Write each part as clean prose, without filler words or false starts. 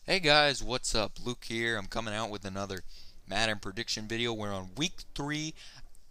Hey guys, what's up? Luke here. I'm coming out with another Madden prediction video. We're on week 3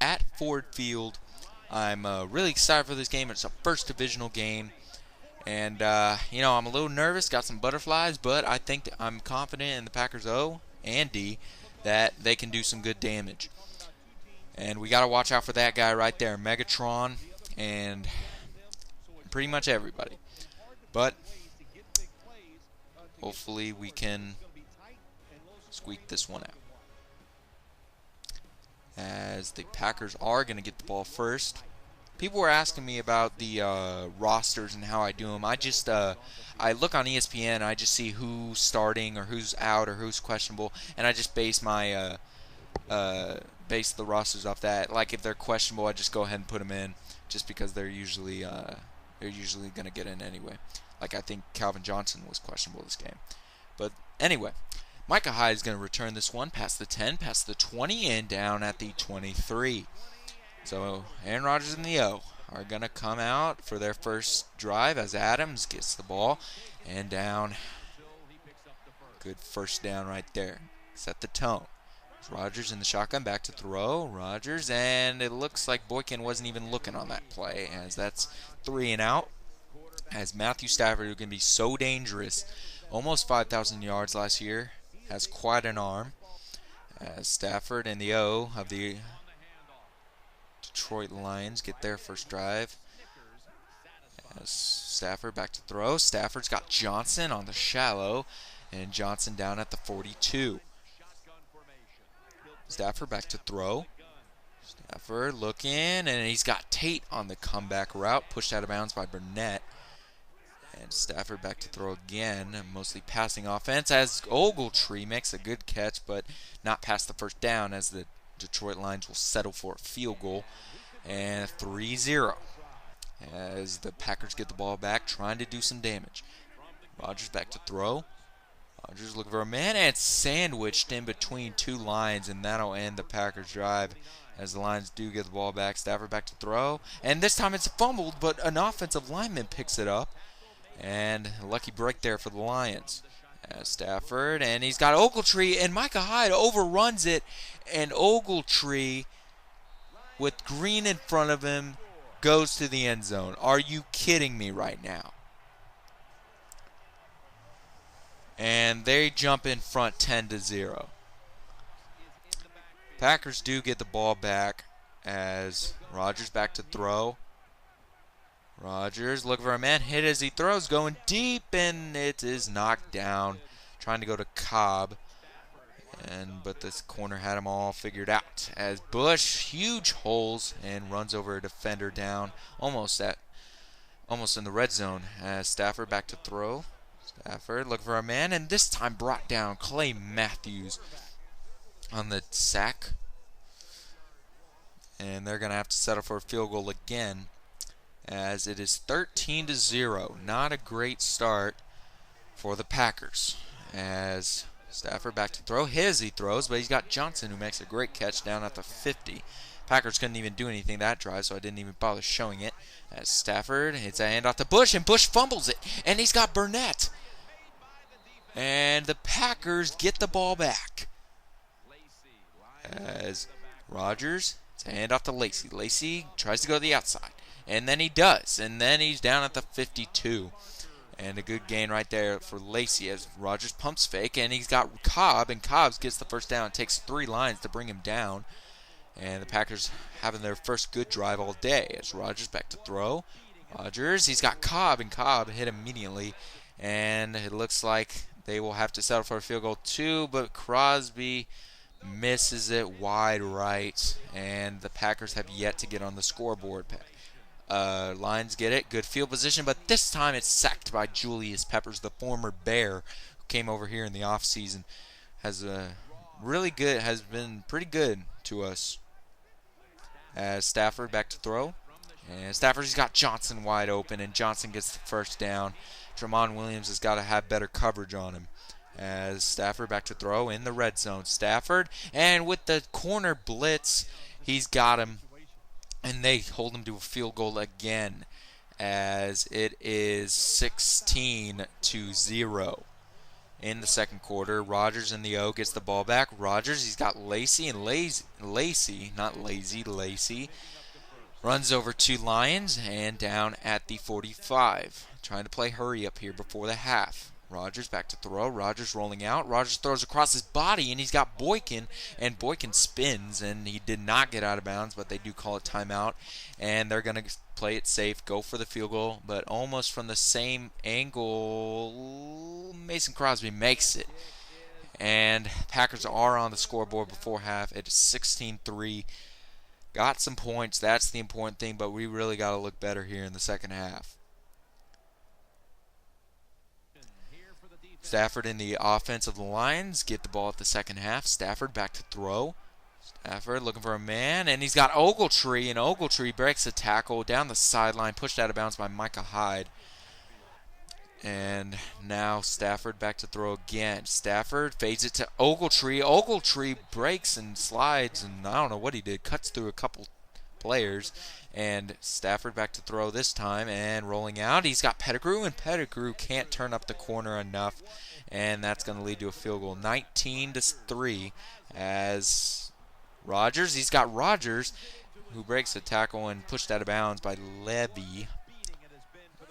at Ford Field. I'm really excited for this game. It's a first divisional game. And, I'm a little nervous, got some butterflies, but I think that I'm confident in the Packers O and D that they can do some good damage. And we got to watch out for that guy right there, Megatron, and pretty much everybody. But hopefully we can squeak this one out, as the Packers are going to get the ball first. People were asking me about the rosters and how I do them. I look on ESPN. I just see who's starting or who's out or who's questionable, and I just base base the rosters off that. Like if they're questionable, I just go ahead and put them in, just because they're usually going to get in anyway. Like I think Calvin Johnson was questionable this game, but anyway. Micah Hyde is going to return this one past the 10, past the 20, and down at the 23. So Aaron Rodgers and the O are going to come out for their first drive as Adams gets the ball and down. Good first down right there. Set the tone. Rodgers in the shotgun, back to throw. Rodgers, and it looks like Boykin wasn't even looking on that play, as that's 3 and out. As Matthew Stafford, who can be so dangerous, almost 5,000 yards last year, has quite an arm. As Stafford and the O of the Detroit Lions get their first drive. As Stafford back to throw. Stafford's got Johnson on the shallow, and Johnson down at the 42. Stafford back to throw. Stafford looking, and he's got Tate on the comeback route, pushed out of bounds by Burnett. And Stafford back to throw again, mostly passing offense, as Ogletree makes a good catch, but not past the first down, as the Detroit Lions will settle for a field goal. And 3-0, as the Packers get the ball back, trying to do some damage. Rodgers back to throw. Rodgers looking for a man, and sandwiched in between two lines, and that'll end the Packers drive, as the Lions do get the ball back. Stafford back to throw, and this time it's fumbled, but an offensive lineman picks it up. And a lucky break there for the Lions. Stafford, and he's got Ogletree, and Micah Hyde overruns it, and Ogletree, with Green in front of him, goes to the end zone. Are you kidding me right now? And they jump in front 10-0. Packers do get the ball back, as Rodgers back to throw. Rodgers looking for a man, hit as he throws, going deep, and it is knocked down. Trying to go to Cobb, but this corner had him all figured out. As Bush, huge holes, and runs over a defender down, almost in the red zone. As Stafford back to throw. Stafford looking for a man, and this time brought down Clay Matthews on the sack. And they're going to have to settle for a field goal again, as it is 13-0. Not a great start for the Packers. As Stafford back to throw. He throws, but he's got Johnson, who makes a great catch down at the 50. Packers couldn't even do anything that drive, so I didn't even bother showing it. As Stafford hits a handoff to Bush, and Bush fumbles it, and he's got Burnett. And the Packers get the ball back, as Rodgers hits a handoff to Lacy. Lacy tries to go to the outside, and then he does, and then he's down at the 52. And a good gain right there for Lacy, as Rodgers pumps fake, and he's got Cobb, and Cobbs gets the first down. It takes 3 lines to bring him down. And the Packers having their first good drive all day, as Rodgers back to throw. Rodgers, he's got Cobb, and Cobb hit immediately. And it looks like they will have to settle for a field goal too, but Crosby misses it wide right, and the Packers have yet to get on the scoreboard. Lions get it, good field position, but this time it's sacked by Julius Peppers, the former Bear, who came over here in the offseason. Has been pretty good to us. As Stafford back to throw, and Stafford's got Johnson wide open, and Johnson gets the first down. Tramon Williams has got to have better coverage on him. As Stafford back to throw in the red zone. Stafford, and with the corner blitz, he's got him. And they hold him to a field goal again, as it is 16-0. in the second quarter. Rogers in the O gets the ball back. Rogers, he's got Lacey, and Lacey, not lazy, Lacey, runs over to Lions and down at the 45. Trying to play hurry up here before the half. Rogers back to throw. Rogers rolling out. Rogers throws across his body, and he's got Boykin, and Boykin spins, and he did not get out of bounds, but they do call it timeout, and they're going to play it safe, go for the field goal, but almost from the same angle, Mason Crosby makes it, and Packers are on the scoreboard before half. It is 16-3. Got some points. That's the important thing, but we really got to look better here in the second half. Stafford in the offense of the Lions get the ball at the second half. Stafford back to throw. Stafford looking for a man, and he's got Ogletree, and Ogletree breaks a tackle down the sideline, pushed out of bounds by Micah Hyde. And now Stafford back to throw again. Stafford fades it to Ogletree. Ogletree breaks and slides, and I don't know what he did. Cuts through a couple players. And Stafford back to throw this time, and rolling out. He's got Pettigrew, and Pettigrew can't turn up the corner enough. And that's going to lead to a field goal. 19-3 as Rogers. He's got Rogers, who breaks a tackle and pushed out of bounds by Levy.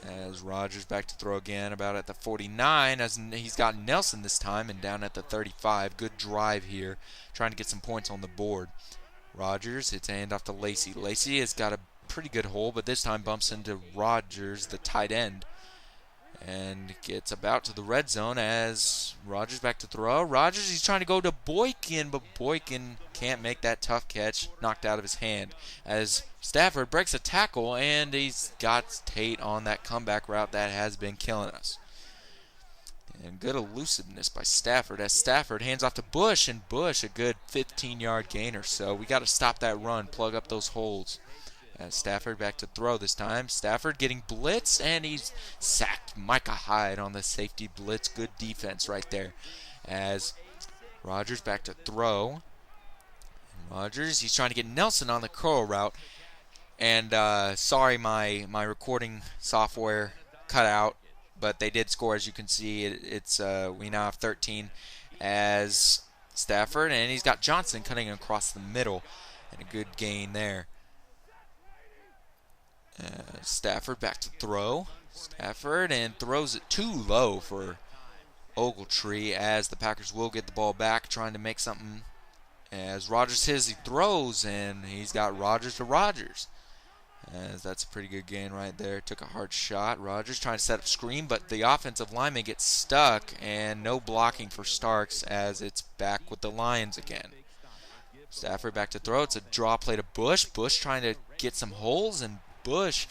As Rogers back to throw again, about at the 49, as he's got Nelson this time, and down at the 35. Good drive here, trying to get some points on the board. Rogers hits a handoff to Lacey. Lacey has got a pretty good hole, but this time bumps into Rogers, the tight end, and gets about to the red zone as Rogers back to throw. Rogers, he's trying to go to Boykin, but Boykin can't make that tough catch, knocked out of his hand, as Stafford breaks a tackle, and he's got Tate on that comeback route that has been killing us. And good elusiveness by Stafford as Stafford hands off to Bush, and Bush a good 15-yard gain or so. We got to stop that run, plug up those holes. As Stafford back to throw this time. Stafford getting blitz, and he's sacked Micah Hyde on the safety blitz. Good defense right there. As Rogers back to throw. Rogers, he's trying to get Nelson on the curl route. And sorry, my recording software cut out, but they did score, as you can see. It's we now have 13 as Stafford, and he's got Johnson cutting across the middle, and a good gain there. Stafford back to throw. Stafford, and throws it too low for Ogletree as the Packers will get the ball back, trying to make something. As Rogers hits, he throws, and he's got Rogers to Rogers. As that's a pretty good gain right there. Took a hard shot. Rogers trying to set up screen, but the offensive lineman gets stuck, and no blocking for Starks as it's back with the Lions again. Stafford back to throw. It's a draw play to Bush. Bush trying to get some holes, and Bush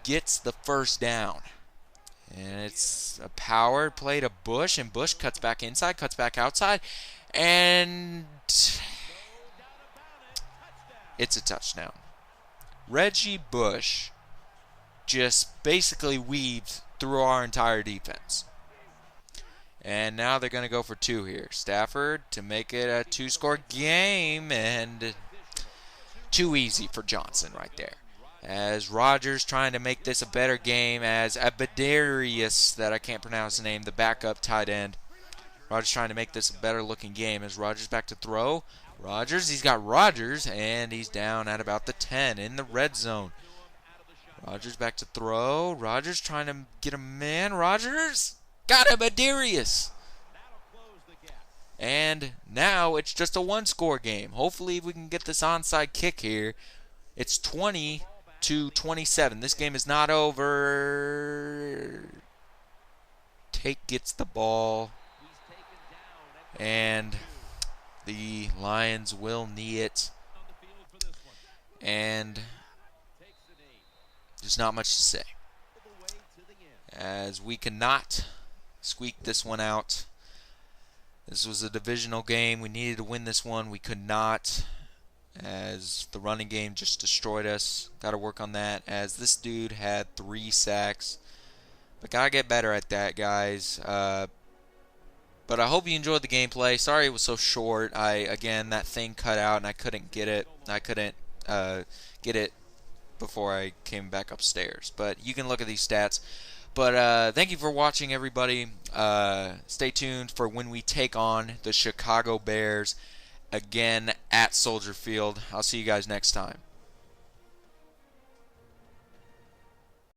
gets the first down. And it's a power play to Bush, and Bush cuts back inside, cuts back outside, and it's a touchdown. Reggie Bush just basically weaved through our entire defense. And now they're going to go for two here. Stafford to make it a two-score game, and too easy for Johnson right there. As Rogers trying to make this a better game as Abadarius, that I can't pronounce the name, the backup tight end. Rogers trying to make this a better looking game as Rogers back to throw. Rogers, he's got Rogers, and he's down at about the 10 in the red zone. Rogers back to throw. Rogers trying to get a man. Rogers got Abadarius. And now it's just a one-score game. Hopefully we can get this onside kick here. It's 20-27. This game is not over. Tate gets the ball. And the Lions will knee it. And there's not much to say, as we cannot squeak this one out. This was a divisional game. We needed to win this one. We could not, as the running game just destroyed us. Got to work on that, as this dude had 3 sacks. But got to get better at that, guys. But I hope you enjoyed the gameplay. Sorry it was so short. Again, that thing cut out, and I couldn't get it. I couldn't get it before I came back upstairs. But you can look at these stats. But thank you for watching, everybody. Stay tuned for when we take on the Chicago Bears again at Soldier Field. I'll see you guys next time.